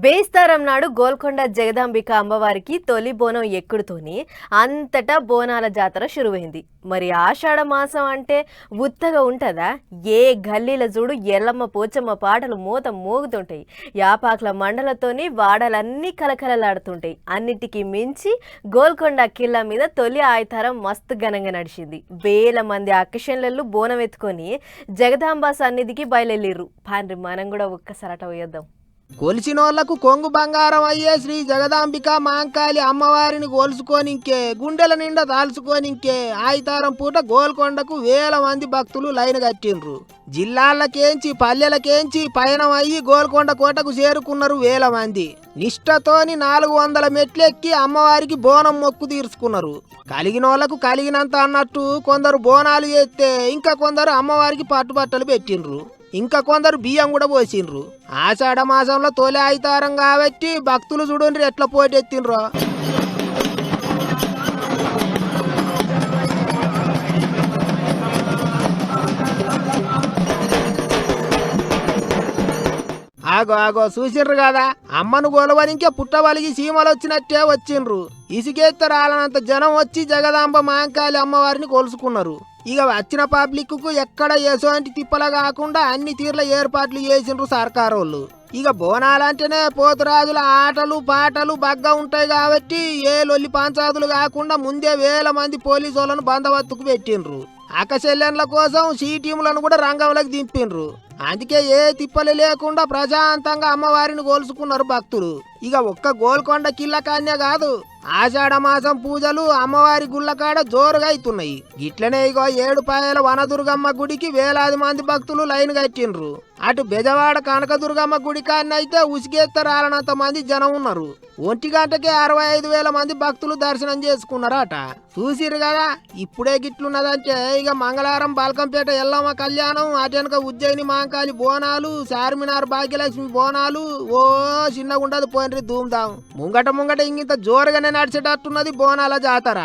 బేస్తారం నాడు గోల్కొండ జగదాంబిక అమ్మవారికి తొలి బోనం ఎక్కుడుతోని అంతటా బోనాల జాతర షురువైంది. మరి ఆషాఢ మాసం అంటే ఉత్తగా ఉంటదా? ఏ గల్లీల చూడు ఎల్లమ్మ పోచమ్మ పాటలు మోత మోగుతుంటాయి. యాపాక్ల మండలతోని వాడలన్నీ కలకలలాడుతుంటాయి. అన్నిటికీ మించి గోల్కొండ కిల్లా మీద తొలి ఆయతారం మస్తు ఘనంగా నడిచింది. వేల మంది అక్కశన్లలు బోనం ఎత్తుకొని జగదాంబ సన్నిధికి బయలుదేరిర్రు. పాండ్రి మనం కూడా ఒక్కసారట పోయేద్దాం. కొలిసినోళ్లకు కొంగు బంగారం అయ్యే శ్రీ జగదాంబిక మాంకాళి అమ్మవారిని కొలుసుకోనింకే గుండెల నిండా దాల్చుకోనింకే ఆయితారం పూట గోల్కొండకు వేల మంది భక్తులు లైన్ కట్టిండ్రు. జిల్లాలకేంచి పల్లెలకేంచి పయనం అయ్యి గోల్కొండ కోటకు చేరుకున్నారు వేల మంది. నిష్టతోని 400 మెట్లెక్కి అమ్మవారికి బోనం మొక్కు తీర్చుకున్నారు. కలిగినోళ్లకు కలిగినంత అన్నట్టు కొందరు బోనాలు చేస్తే ఇంకా కొందరు అమ్మవారికి పట్టుబట్టలు పెట్టిండ్రు. ఇంకా కొందరు బియ్యం కూడా పోసిండ్రు. ఆషాఢ మాసంలో తొలి ఆయితారం కాబట్టి భక్తులు చూడండి ఎట్లా పోటెత్తిండ్రో. ఆగో చూసిండ్రు కదా, అమ్మను గొలవనికే పుట్టవలిగి సీమలు వచ్చినట్టే వచ్చిండ్రు. ఇసుకెత్త రాలనంత జనం వచ్చి జగదాంబ మాంకాళి అమ్మవారిని కొలుసుకున్నారు. ఇక వచ్చిన పబ్లిక్ కు ఎక్కడ ఎసోంటి తిప్పల కాకుండా అన్ని తీర్ల ఏర్పాట్లు చేసిండ్రు సర్కారోళ్ళు. ఇక బోనాలంటేనే పోతురాజుల ఆటలు పాటలు బగ్గా ఉంటాయి కాబట్టి ఏ లొల్లి పంచాదులు కాకుండా ముందే వేల మంది పోలీసులను బందవత్తుకు పెట్టిండ్రు. అక్కచెల్లెన్ల కోసం సీ టీములను కూడా రంగంలోకి దింపిండ్రు. అందుకే ఏ తిప్పలు లేకుండా ప్రశాంతంగా అమ్మవారిని కొలుసుకున్నారు భక్తులు. ఇక ఒక్క గోల్కొండ కిల్ల కాన్నే కాదు, ఆషాఢ మాసం పూజలు అమ్మవారి గుళ్ళకాడ జోరుగా అవుతున్నాయి. ఇట్లనే ఇగో ఏడుపాయల వనదుర్గమ్మ గుడికి వేలాది మంది భక్తులు లైన్ కట్టిండ్రు. అటు బెజవాడ కనకదుర్గమ్మ గుడి కాన్నైతే ఉసిగెత్తరాలనంత మంది జనం ఉన్నారు. 1 గంటకే 65,000 మంది భక్తులు దర్శనం చేసుకున్నారట. చూసిరు కదా, ఇప్పుడే గిట్లున్నదంటే ఇక మంగళవారం బాల్కంపేట ఎల్లమ్మ కళ్యాణం, అటెనక ఉజ్జయిని మాంకాళి బోనాలు, చార్మినార్ భాగ్యలక్ష్మి బోనాలు ఓ చిన్నగుండదు పోయినరి ధూమ్ధాం. ముంగట ఇంత జోరుగానే నడిచేటట్టున్నది బోనాల జాతర.